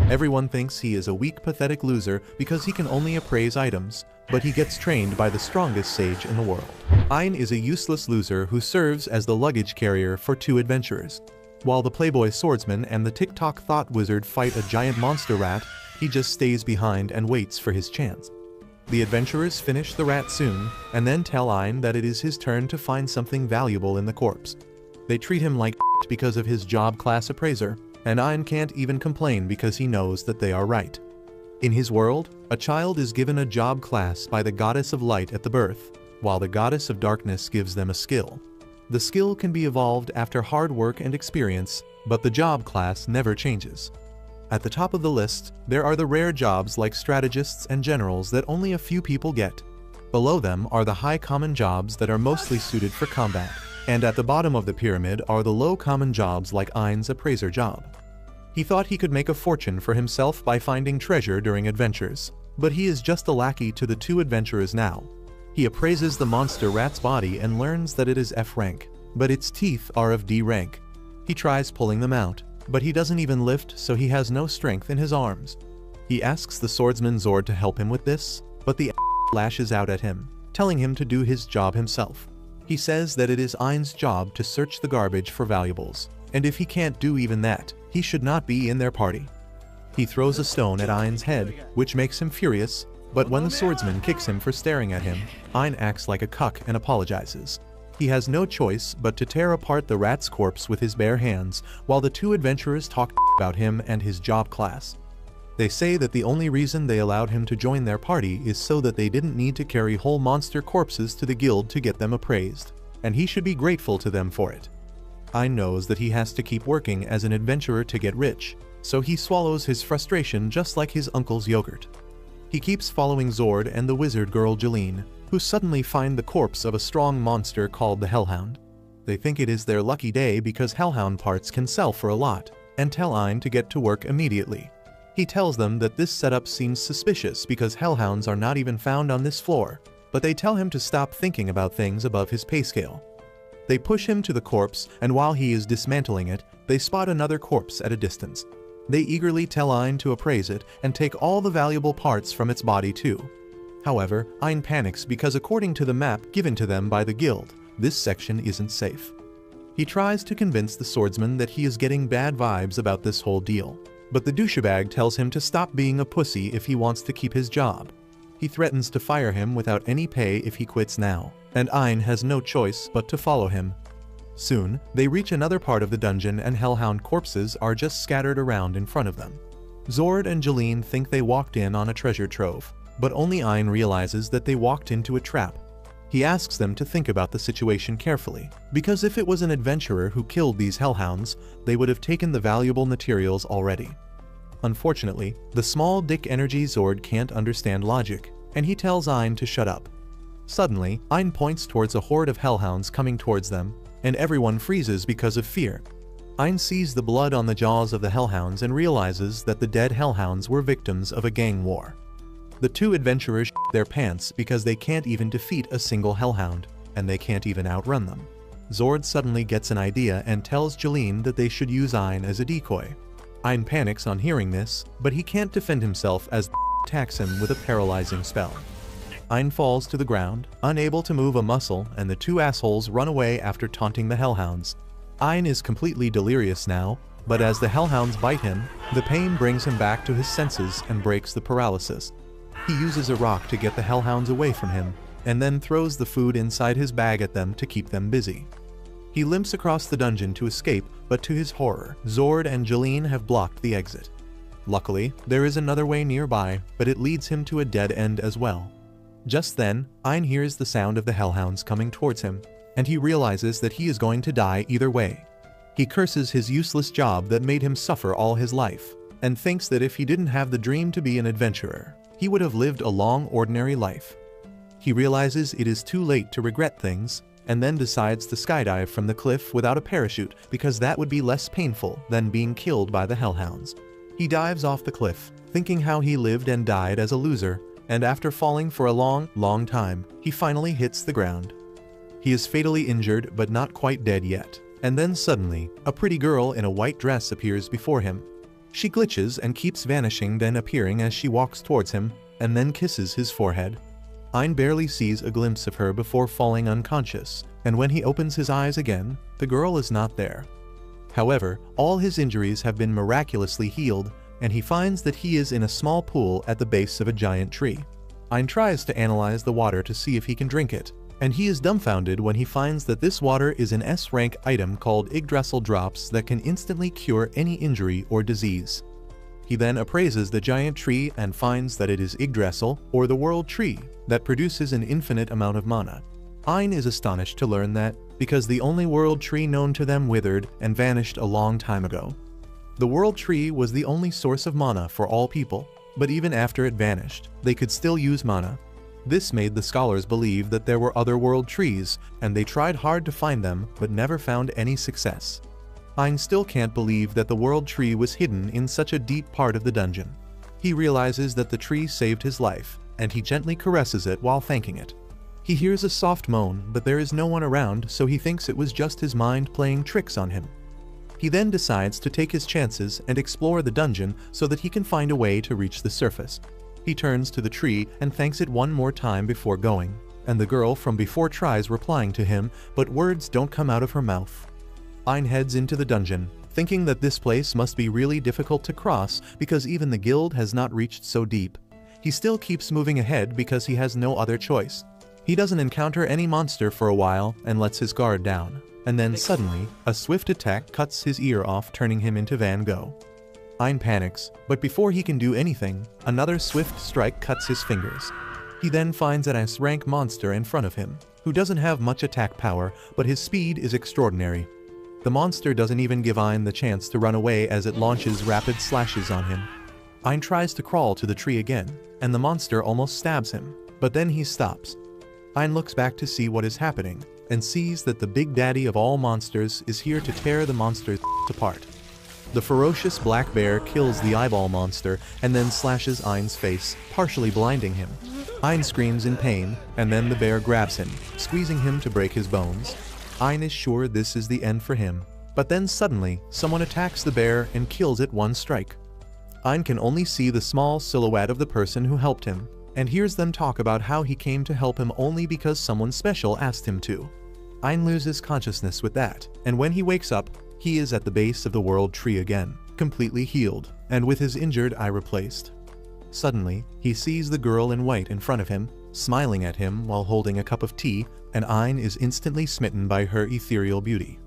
Everyone thinks he is a weak, pathetic loser because he can only appraise items, but he gets trained by the strongest sage in the world. Ein is a useless loser who serves as the luggage carrier for two adventurers. While the playboy swordsman and the TikTok thought wizard fight a giant monster rat, he just stays behind and waits for his chance. The adventurers finish the rat soon, and then tell Ein that it is his turn to find something valuable in the corpse. They treat him like because of his job class appraiser, and Ein can't even complain because he knows that they are right. In his world, a child is given a job class by the goddess of light at the birth, while the goddess of darkness gives them a skill. The skill can be evolved after hard work and experience, but the job class never changes. At the top of the list, there are the rare jobs like strategists and generals that only a few people get. Below them are the high common jobs that are mostly suited for combat. And at the bottom of the pyramid are the low common jobs like Ein's appraiser job. He thought he could make a fortune for himself by finding treasure during adventures, but he is just a lackey to the two adventurers now. He appraises the monster rat's body and learns that it is F rank, but its teeth are of D rank. He tries pulling them out, but he doesn't even lift, so he has no strength in his arms. He asks the swordsman Zord to help him with this, but the lashes out at him, telling him to do his job himself. He says that it is Ein's job to search the garbage for valuables, and if he can't do even that, he should not be in their party. He throws a stone at Ein's head, which makes him furious, but when the swordsman kicks him for staring at him, Ein acts like a cuck and apologizes. He has no choice but to tear apart the rat's corpse with his bare hands, while the two adventurers talk about him and his job class. They say that the only reason they allowed him to join their party is so that they didn't need to carry whole monster corpses to the guild to get them appraised, and he should be grateful to them for it. Ein knows that he has to keep working as an adventurer to get rich, so he swallows his frustration just like his uncle's yogurt. He keeps following Zord and the wizard girl Jeline, who suddenly find the corpse of a strong monster called the Hellhound. They think it is their lucky day because Hellhound parts can sell for a lot, and tell Ein to get to work immediately. He tells them that this setup seems suspicious because hellhounds are not even found on this floor, but they tell him to stop thinking about things above his pay scale. They push him to the corpse, and while he is dismantling it, they spot another corpse at a distance. They eagerly tell Ein to appraise it and take all the valuable parts from its body too. However, Ein panics because according to the map given to them by the guild, this section isn't safe. He tries to convince the swordsman that he is getting bad vibes about this whole deal, but the douchebag tells him to stop being a pussy if he wants to keep his job. He threatens to fire him without any pay if he quits now, and Ein has no choice but to follow him. Soon, they reach another part of the dungeon and hellhound corpses are just scattered around in front of them. Zord and Jeline think they walked in on a treasure trove, but only Ein realizes that they walked into a trap. He asks them to think about the situation carefully, because if it was an adventurer who killed these hellhounds, they would have taken the valuable materials already. Unfortunately, the small dick energy Zord can't understand logic, and he tells Ein to shut up. Suddenly, Ein points towards a horde of hellhounds coming towards them, and everyone freezes because of fear. Ein sees the blood on the jaws of the hellhounds and realizes that the dead hellhounds were victims of a gang war. The two adventurers shit their pants because they can't even defeat a single hellhound, and they can't even outrun them. Zord suddenly gets an idea and tells Jeline that they should use Ein as a decoy. Ein panics on hearing this, but he can't defend himself as attacks him with a paralyzing spell. Ein falls to the ground, unable to move a muscle, and the two assholes run away after taunting the hellhounds. Ein is completely delirious now, but as the hellhounds bite him, the pain brings him back to his senses and breaks the paralysis. He uses a rock to get the hellhounds away from him, and then throws the food inside his bag at them to keep them busy. He limps across the dungeon to escape, but to his horror, Zord and Jeline have blocked the exit. Luckily, there is another way nearby, but it leads him to a dead end as well. Just then, Ein hears the sound of the hellhounds coming towards him, and he realizes that he is going to die either way. He curses his useless job that made him suffer all his life, and thinks that if he didn't have the dream to be an adventurer, he would have lived a long, ordinary life. He realizes it is too late to regret things, and then decides to skydive from the cliff without a parachute because that would be less painful than being killed by the hellhounds. He dives off the cliff, thinking how he lived and died as a loser, and after falling for a long time, he finally hits the ground. He is fatally injured but not quite dead yet, and then suddenly, a pretty girl in a white dress appears before him. She glitches and keeps vanishing, then appearing as she walks towards him, and then kisses his forehead. Ein barely sees a glimpse of her before falling unconscious, and when he opens his eyes again, the girl is not there. However, all his injuries have been miraculously healed, and he finds that he is in a small pool at the base of a giant tree. Ein tries to analyze the water to see if he can drink it, and he is dumbfounded when he finds that this water is an S-rank item called Yggdrasil drops that can instantly cure any injury or disease. He then appraises the giant tree and finds that it is Yggdrasil, or the world tree, that produces an infinite amount of mana. Ein is astonished to learn that, because the only world tree known to them withered and vanished a long time ago. The world tree was the only source of mana for all people, but even after it vanished, they could still use mana. This made the scholars believe that there were other world trees, and they tried hard to find them but never found any success. Ein still can't believe that the world tree was hidden in such a deep part of the dungeon. He realizes that the tree saved his life, and he gently caresses it while thanking it. He hears a soft moan, but there is no one around, so he thinks it was just his mind playing tricks on him. He then decides to take his chances and explore the dungeon so that he can find a way to reach the surface. He turns to the tree and thanks it one more time before going, and the girl from before tries replying to him, but words don't come out of her mouth. Ein heads into the dungeon, thinking that this place must be really difficult to cross because even the guild has not reached so deep. He still keeps moving ahead because he has no other choice. He doesn't encounter any monster for a while and lets his guard down, and then suddenly, a swift attack cuts his ear off, turning him into Van Gogh. Ein panics, but before he can do anything, another swift strike cuts his fingers. He then finds an S-rank monster in front of him, who doesn't have much attack power, but his speed is extraordinary. The monster doesn't even give Ein the chance to run away as it launches rapid slashes on him. Ein tries to crawl to the tree again, and the monster almost stabs him, but then he stops. Ein looks back to see what is happening, and sees that the big daddy of all monsters is here to tear the monsters apart. The ferocious black bear kills the eyeball monster and then slashes Ein's face, partially blinding him. Ein screams in pain, and then the bear grabs him, squeezing him to break his bones. Ein is sure this is the end for him, but then suddenly, someone attacks the bear and kills it one strike. Ein can only see the small silhouette of the person who helped him, and hears them talk about how he came to help him only because someone special asked him to. Ein loses consciousness with that, and when he wakes up, he is at the base of the world tree again, completely healed, and with his injured eye replaced. Suddenly, he sees the girl in white in front of him, smiling at him while holding a cup of tea, and Ein is instantly smitten by her ethereal beauty.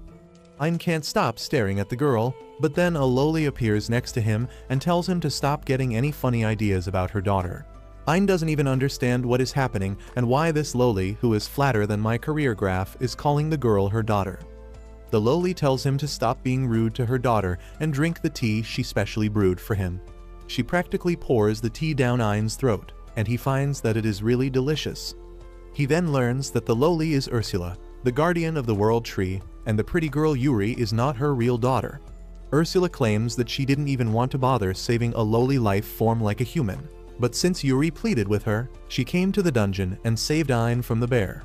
Ein can't stop staring at the girl, but then a loli appears next to him and tells him to stop getting any funny ideas about her daughter. Ein doesn't even understand what is happening and why this loli, who is flatter than my career graph, is calling the girl her daughter. The loli tells him to stop being rude to her daughter and drink the tea she specially brewed for him. She practically pours the tea down Ein's throat, and he finds that it is really delicious. He then learns that the loli is Ursula, the guardian of the world tree, and the pretty girl Yuri is not her real daughter. Ursula claims that she didn't even want to bother saving a lowly life form like a human, but since Yuri pleaded with her, she came to the dungeon and saved Ein from the bear.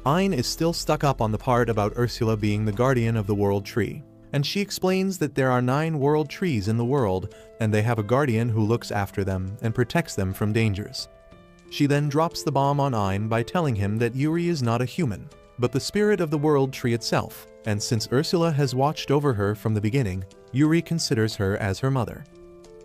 Ein is still stuck up on the part about Ursula being the guardian of the world tree, and she explains that there are 9 world trees in the world, and they have a guardian who looks after them and protects them from dangers. She then drops the bomb on Ein by telling him that Yuri is not a human, but the spirit of the world tree itself, and since Ursula has watched over her from the beginning, Yuri considers her as her mother.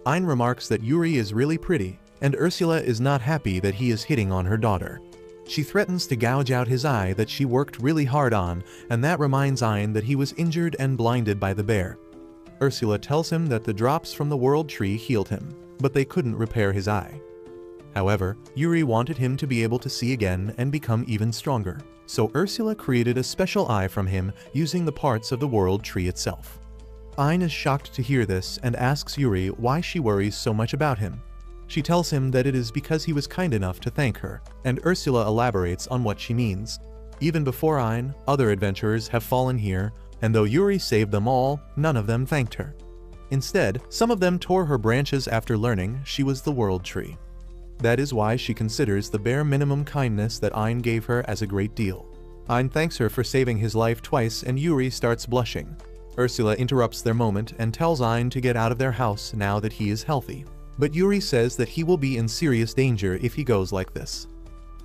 Ein remarks that Yuri is really pretty, and Ursula is not happy that he is hitting on her daughter. She threatens to gouge out his eye that she worked really hard on, and that reminds Ein that he was injured and blinded by the bear. Ursula tells him that the drops from the world tree healed him, but they couldn't repair his eye. However, Yuri wanted him to be able to see again and become even stronger, so Ursula created a special eye from him using the parts of the world tree itself. Ein is shocked to hear this and asks Yuri why she worries so much about him. She tells him that it is because he was kind enough to thank her, and Ursula elaborates on what she means. Even before Ein, other adventurers have fallen here, and though Yuri saved them all, none of them thanked her. Instead, some of them tore her branches after learning she was the world tree. That is why she considers the bare minimum kindness that Ein gave her as a great deal. Ein thanks her for saving his life twice and Yuri starts blushing. Ursula interrupts their moment and tells Ein to get out of their house now that he is healthy. But Yuri says that he will be in serious danger if he goes like this.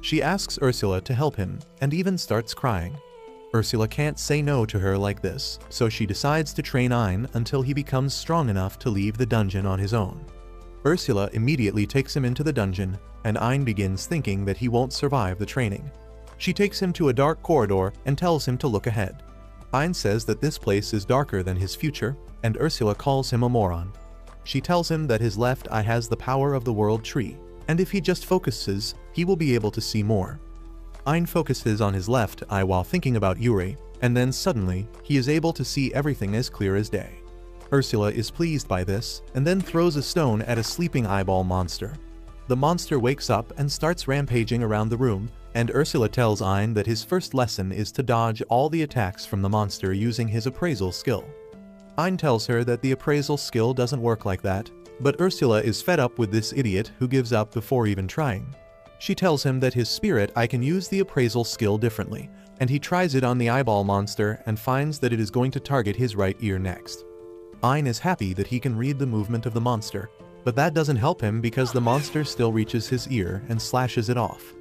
She asks Ursula to help him and even starts crying. Ursula can't say no to her like this, so she decides to train Ein until he becomes strong enough to leave the dungeon on his own. Ursula immediately takes him into the dungeon, and Ein begins thinking that he won't survive the training. She takes him to a dark corridor and tells him to look ahead. Ein says that this place is darker than his future, and Ursula calls him a moron. She tells him that his left eye has the power of the world tree, and if he just focuses, he will be able to see more. Ein focuses on his left eye while thinking about Yuri, and then suddenly, he is able to see everything as clear as day. Ursula is pleased by this, and then throws a stone at a sleeping eyeball monster. The monster wakes up and starts rampaging around the room, and Ursula tells Ein that his first lesson is to dodge all the attacks from the monster using his appraisal skill. Ein tells her that the appraisal skill doesn't work like that, but Ursula is fed up with this idiot who gives up before even trying. She tells him that his spirit eye can use the appraisal skill differently, and he tries it on the eyeball monster and finds that it is going to target his right ear next. Ein is happy that he can read the movement of the monster, but that doesn't help him because the monster still reaches his ear and slashes it off.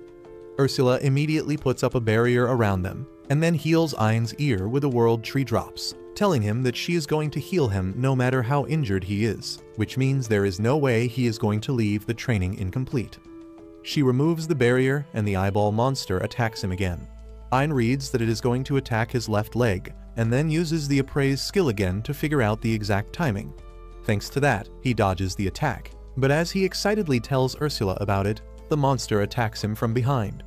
Ursula immediately puts up a barrier around them, and then heals Ein's ear with the world tree drops, telling him that she is going to heal him no matter how injured he is, which means there is no way he is going to leave the training incomplete. She removes the barrier and the eyeball monster attacks him again. Ein reads that it is going to attack his left leg, and then uses the appraise skill again to figure out the exact timing. Thanks to that, he dodges the attack, but as he excitedly tells Ursula about it, the monster attacks him from behind.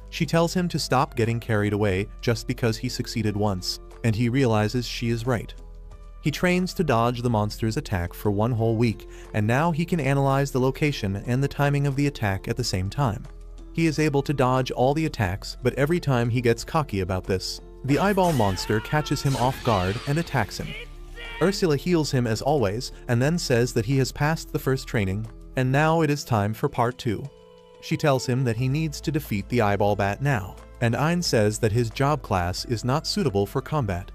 She tells him to stop getting carried away just because he succeeded once, and he realizes she is right. He trains to dodge the monster's attack for 1 whole week, and now he can analyze the location and the timing of the attack at the same time. He is able to dodge all the attacks, but every time he gets cocky about this, the eyeball monster catches him off guard and attacks him. Ursula heals him as always, and then says that he has passed the first training, and now it is time for part 2. She tells him that he needs to defeat the eyeball bat now, and Ein says that his job class is not suitable for combat.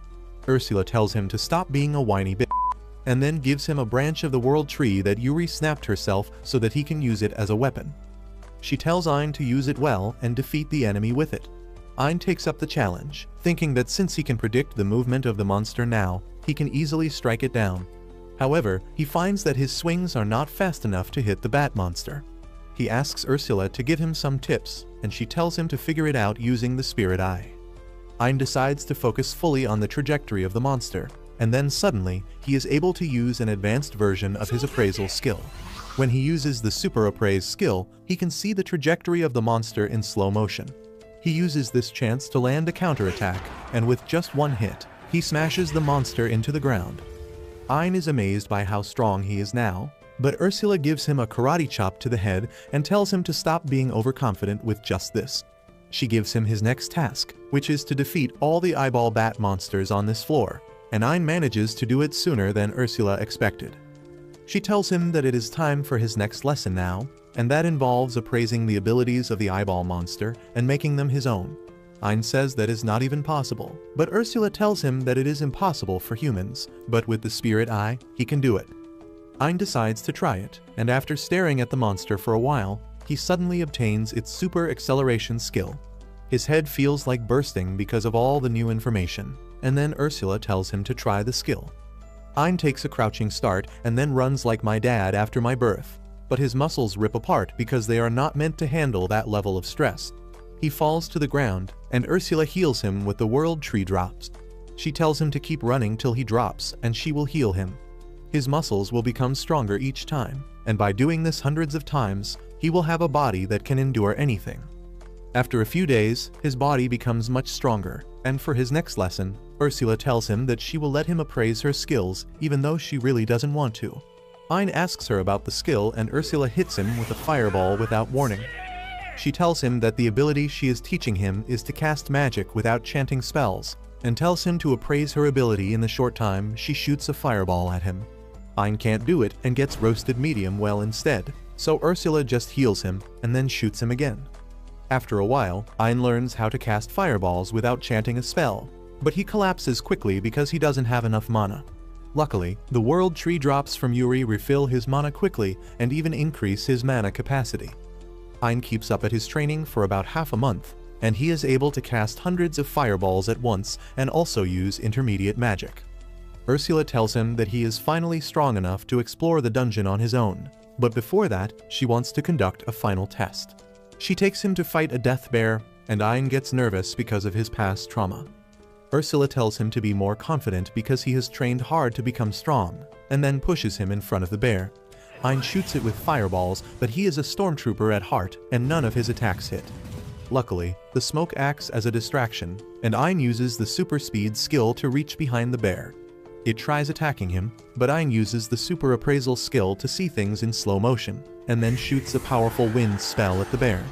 Ursula tells him to stop being a whiny bitch, and then gives him a branch of the world tree that Yuri snapped herself so that he can use it as a weapon. She tells Ein to use it well and defeat the enemy with it. Ein takes up the challenge, thinking that since he can predict the movement of the monster now, he can easily strike it down. However, he finds that his swings are not fast enough to hit the bat monster. He asks Ursula to give him some tips, and she tells him to figure it out using the spirit eye. Ein decides to focus fully on the trajectory of the monster, and then suddenly, he is able to use an advanced version of his appraisal skill. When he uses the super appraise skill, he can see the trajectory of the monster in slow motion. He uses this chance to land a counterattack, and with just one hit, he smashes the monster into the ground. Ein is amazed by how strong he is now, but Ursula gives him a karate chop to the head and tells him to stop being overconfident with just this. She gives him his next task, which is to defeat all the eyeball bat monsters on this floor, and Ein manages to do it sooner than Ursula expected. She tells him that it is time for his next lesson now, and that involves appraising the abilities of the eyeball monster and making them his own. Ein says that is not even possible, but Ursula tells him that it is impossible for humans, but with the spirit eye, he can do it. Ein decides to try it, and after staring at the monster for a while, he suddenly obtains its super acceleration skill. His head feels like bursting because of all the new information, and then Ursula tells him to try the skill. Ein takes a crouching start and then runs like my dad after my birth, but his muscles rip apart because they are not meant to handle that level of stress. He falls to the ground, and Ursula heals him with the world tree drops. She tells him to keep running till he drops, and she will heal him. His muscles will become stronger each time, and by doing this hundreds of times, he will have a body that can endure anything. After a few days, his body becomes much stronger, and for his next lesson, Ursula tells him that she will let him appraise her skills even though she really doesn't want to. Ein asks her about the skill, and Ursula hits him with a fireball without warning. She tells him that the ability she is teaching him is to cast magic without chanting spells, and tells him to appraise her ability in the short time she shoots a fireball at him. Ein can't do it and gets roasted medium well instead, so Ursula just heals him and then shoots him again. After a while, Ein learns how to cast fireballs without chanting a spell, but he collapses quickly because he doesn't have enough mana. Luckily, the world tree drops from Yuri refill his mana quickly and even increase his mana capacity. Ein keeps up at his training for about half a month, and he is able to cast hundreds of fireballs at once and also use intermediate magic. Ursula tells him that he is finally strong enough to explore the dungeon on his own, but before that, she wants to conduct a final test. She takes him to fight a death bear, and Ein gets nervous because of his past trauma. Ursula tells him to be more confident because he has trained hard to become strong, and then pushes him in front of the bear. Ein shoots it with fireballs, but he is a stormtrooper at heart, and none of his attacks hit. Luckily, the smoke acts as a distraction, and Ein uses the super speed skill to reach behind the bear. It tries attacking him, but Ein uses the super appraisal skill to see things in slow motion, and then shoots a powerful wind spell at the bear.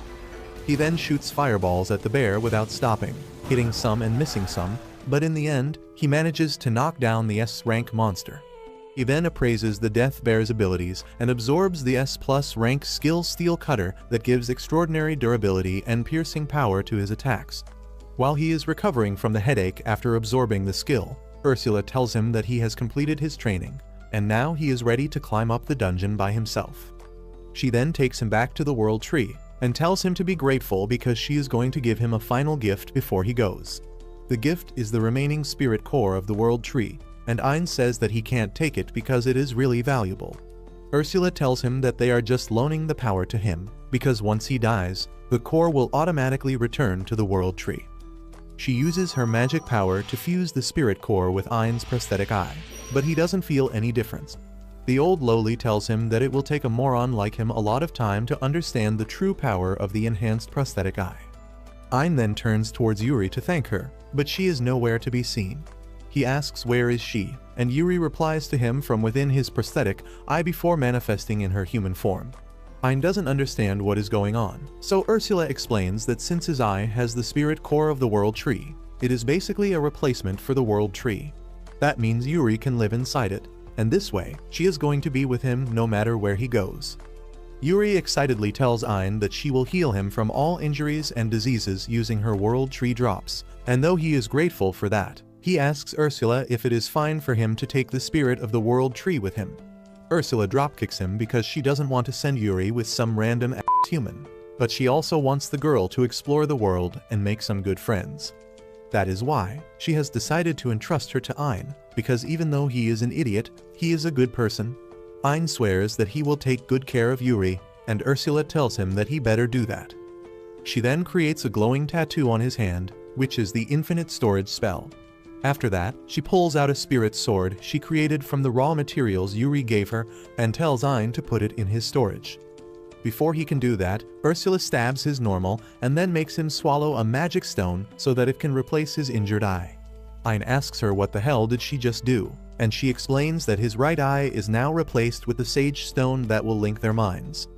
He then shoots fireballs at the bear without stopping, hitting some and missing some, but in the end, he manages to knock down the S-rank monster. He then appraises the death bear's abilities and absorbs the S+ rank skill Steel Cutter that gives extraordinary durability and piercing power to his attacks. While he is recovering from the headache after absorbing the skill, Ursula tells him that he has completed his training, and now he is ready to climb up the dungeon by himself. She then takes him back to the World Tree, and tells him to be grateful because she is going to give him a final gift before he goes. The gift is the remaining spirit core of the World Tree, and Ein says that he can't take it because it is really valuable. Ursula tells him that they are just loaning the power to him, because once he dies, the core will automatically return to the World Tree. She uses her magic power to fuse the spirit core with Ein's prosthetic eye, but he doesn't feel any difference. The old lowly tells him that it will take a moron like him a lot of time to understand the true power of the enhanced prosthetic eye. Ein then turns towards Yuri to thank her, but she is nowhere to be seen. He asks where is she, and Yuri replies to him from within his prosthetic eye before manifesting in her human form. Ein doesn't understand what is going on, so Ursula explains that since his eye has the spirit core of the World Tree, it is basically a replacement for the World Tree. That means Yuri can live inside it, and this way, she is going to be with him no matter where he goes. Yuri excitedly tells Ein that she will heal him from all injuries and diseases using her World Tree drops, and though he is grateful for that, he asks Ursula if it is fine for him to take the spirit of the World Tree with him. Ursula dropkicks him because she doesn't want to send Yuri with some random human, but she also wants the girl to explore the world and make some good friends. That is why she has decided to entrust her to Ein, because even though he is an idiot, he is a good person. Ein swears that he will take good care of Yuri, and Ursula tells him that he better do that. She then creates a glowing tattoo on his hand, which is the infinite storage spell. After that, she pulls out a spirit sword she created from the raw materials Yuri gave her and tells Ein to put it in his storage. Before he can do that, Ursula stabs his normal and then makes him swallow a magic stone so that it can replace his injured eye. Ein asks her what the hell did she just do, and she explains that his right eye is now replaced with the sage stone that will link their minds.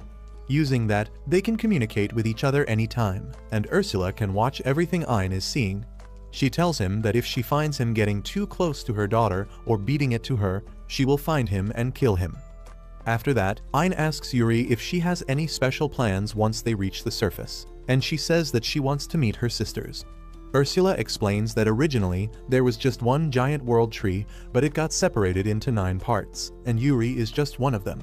Using that, they can communicate with each other anytime, and Ursula can watch everything Ein is seeing. She tells him that if she finds him getting too close to her daughter or beating it to her, she will find him and kill him. After that, Ein asks Yuri if she has any special plans once they reach the surface, and she says that she wants to meet her sisters. Ursula explains that originally there was just one giant world tree, but it got separated into 9 parts, and Yuri is just one of them.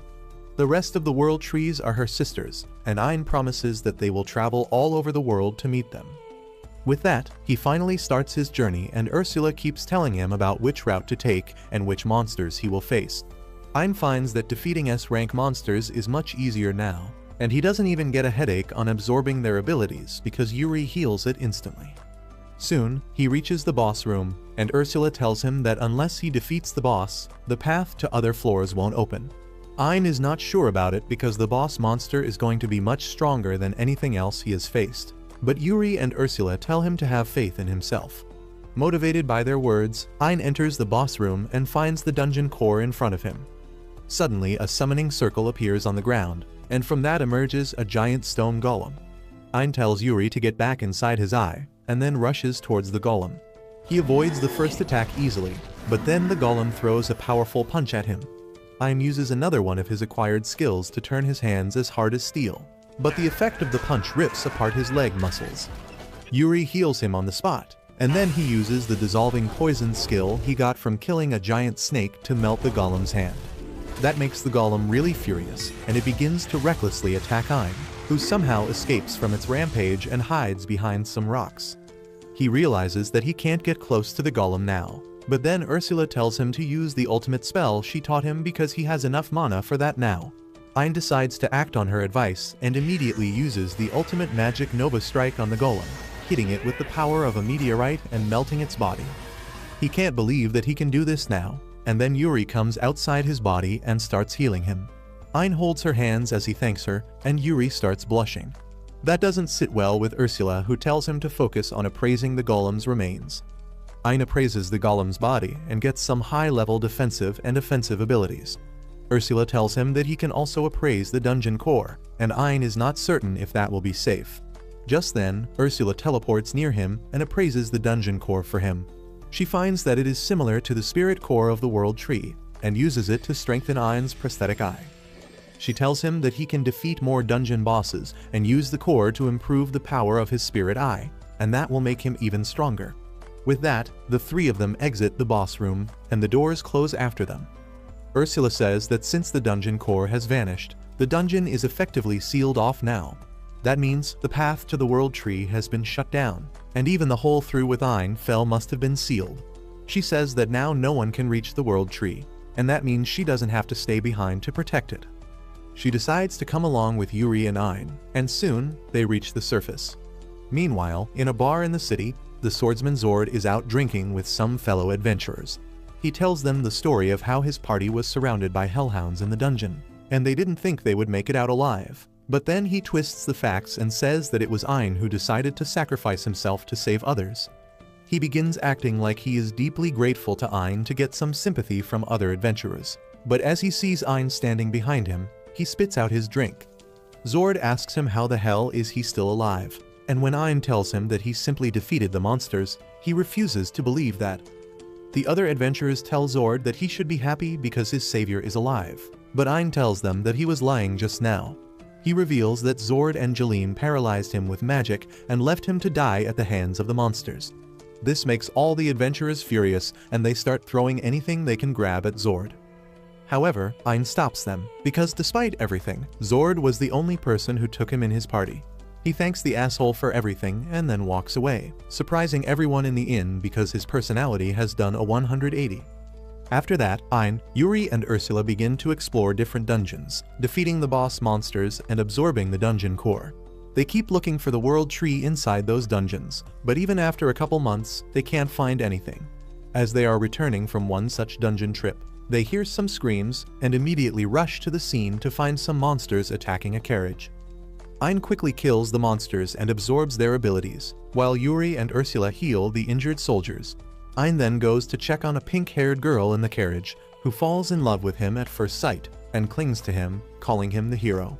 The rest of the world trees are her sisters, and Ein promises that they will travel all over the world to meet them. With that, he finally starts his journey, and Ursula keeps telling him about which route to take and which monsters he will face. Ein finds that defeating S-rank monsters is much easier now, and he doesn't even get a headache on absorbing their abilities because Yuri heals it instantly. Soon, he reaches the boss room, and Ursula tells him that unless he defeats the boss, the path to other floors won't open. Ein is not sure about it because the boss monster is going to be much stronger than anything else he has faced. But Yuri and Ursula tell him to have faith in himself. Motivated by their words, Ein enters the boss room and finds the dungeon core in front of him. Suddenly, a summoning circle appears on the ground, and from that emerges a giant stone golem. Ein tells Yuri to get back inside his eye, and then rushes towards the golem. He avoids the first attack easily, but then the golem throws a powerful punch at him. Ein uses another one of his acquired skills to turn his hands as hard as steel, but the effect of the punch rips apart his leg muscles. Yuri heals him on the spot, And then he uses the dissolving poison skill he got from killing a giant snake to melt the golem's hand. That makes the golem really furious, and it begins to recklessly attack Ein, who somehow escapes from its rampage and hides behind some rocks. He realizes that he can't get close to the golem now, but then Ursula tells him to use the ultimate spell she taught him because he has enough mana for that now. Ein decides to act on her advice and immediately uses the ultimate magic Nova Strike on the golem, hitting it with the power of a meteorite and melting its body. He can't believe that he can do this now, and then Yuri comes outside his body and starts healing him. Ein holds her hands as he thanks her, and Yuri starts blushing. That doesn't sit well with Ursula, who tells him to focus on appraising the golem's remains. Ein appraises the golem's body and gets some high-level defensive and offensive abilities. Ursula tells him that he can also appraise the dungeon core, and Ein is not certain if that will be safe. Just then, Ursula teleports near him and appraises the dungeon core for him. She finds that it is similar to the spirit core of the world tree, and uses it to strengthen Ein's prosthetic eye. She tells him that he can defeat more dungeon bosses and use the core to improve the power of his spirit eye, and that will make him even stronger. With that, the three of them exit the boss room, and the doors close after them. Ursula says that since the dungeon core has vanished, the dungeon is effectively sealed off now. That means the path to the world tree has been shut down, and even the hole through with Ein fell must have been sealed. She says that now no one can reach the world tree, and that means she doesn't have to stay behind to protect it. She decides to come along with Yuri and Ein, and soon they reach the surface. Meanwhile, in a bar in the city, the swordsman Zord is out drinking with some fellow adventurers. He tells them the story of how his party was surrounded by hellhounds in the dungeon, and they didn't think they would make it out alive. But then he twists the facts and says that it was Ein who decided to sacrifice himself to save others. He begins acting like he is deeply grateful to Ein to get some sympathy from other adventurers. But as he sees Ein standing behind him, he spits out his drink. Zord asks him how the hell is he still alive, and when Ein tells him that he simply defeated the monsters, he refuses to believe that. The other adventurers tell Zord that he should be happy because his savior is alive, but Ein tells them that he was lying just now. He reveals that Zord and Jeline paralyzed him with magic and left him to die at the hands of the monsters. This makes all the adventurers furious, and they start throwing anything they can grab at Zord. However, Ein stops them, because despite everything, Zord was the only person who took him in his party. He thanks the asshole for everything and then walks away, surprising everyone in the inn because his personality has done a 180. After that, Ein, Yuri and Ursula begin to explore different dungeons, defeating the boss monsters and absorbing the dungeon core. They keep looking for the world tree inside those dungeons, but even after a couple months, they can't find anything. As they are returning from one such dungeon trip, they hear some screams and immediately rush to the scene to find some monsters attacking a carriage. Ein quickly kills the monsters and absorbs their abilities, while Yuri and Ursula heal the injured soldiers. Ein then goes to check on a pink-haired girl in the carriage, who falls in love with him at first sight and clings to him, calling him the hero.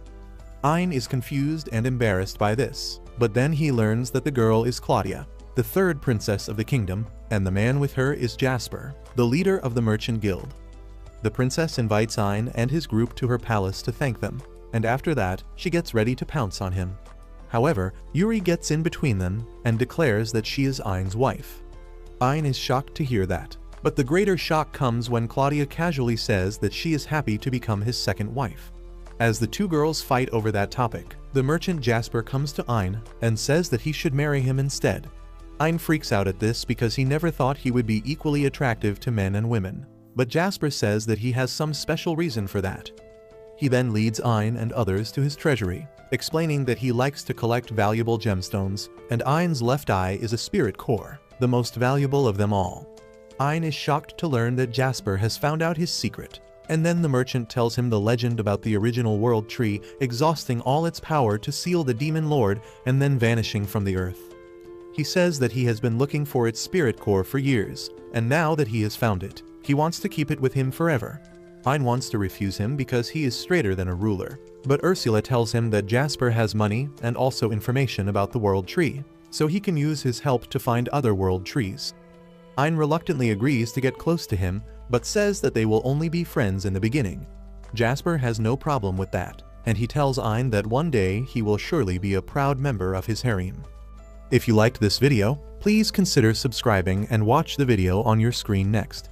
Ein is confused and embarrassed by this, but then he learns that the girl is Claudia, the third princess of the kingdom, and the man with her is Jasper, the leader of the merchant guild. The princess invites Ein and his group to her palace to thank them, and after that, she gets ready to pounce on him. However, Yuri gets in between them and declares that she is Ein's wife. Ein is shocked to hear that, but the greater shock comes when Claudia casually says that she is happy to become his second wife. As the two girls fight over that topic, the merchant Jasper comes to Ein and says that he should marry him instead. Ein freaks out at this because he never thought he would be equally attractive to men and women, but Jasper says that he has some special reason for that. He then leads Ein and others to his treasury, explaining that he likes to collect valuable gemstones, and Ein's left eye is a spirit core, the most valuable of them all. Ein is shocked to learn that Jasper has found out his secret, and then the merchant tells him the legend about the original world tree exhausting all its power to seal the demon lord and then vanishing from the earth. He says that he has been looking for its spirit core for years, and now that he has found it, he wants to keep it with him forever. Ein wants to refuse him because he is straighter than a ruler, but Ursula tells him that Jasper has money and also information about the world tree, so he can use his help to find other world trees. Ein reluctantly agrees to get close to him, but says that they will only be friends in the beginning. Jasper has no problem with that, and he tells Ein that one day he will surely be a proud member of his harem. If you liked this video, please consider subscribing and watch the video on your screen next.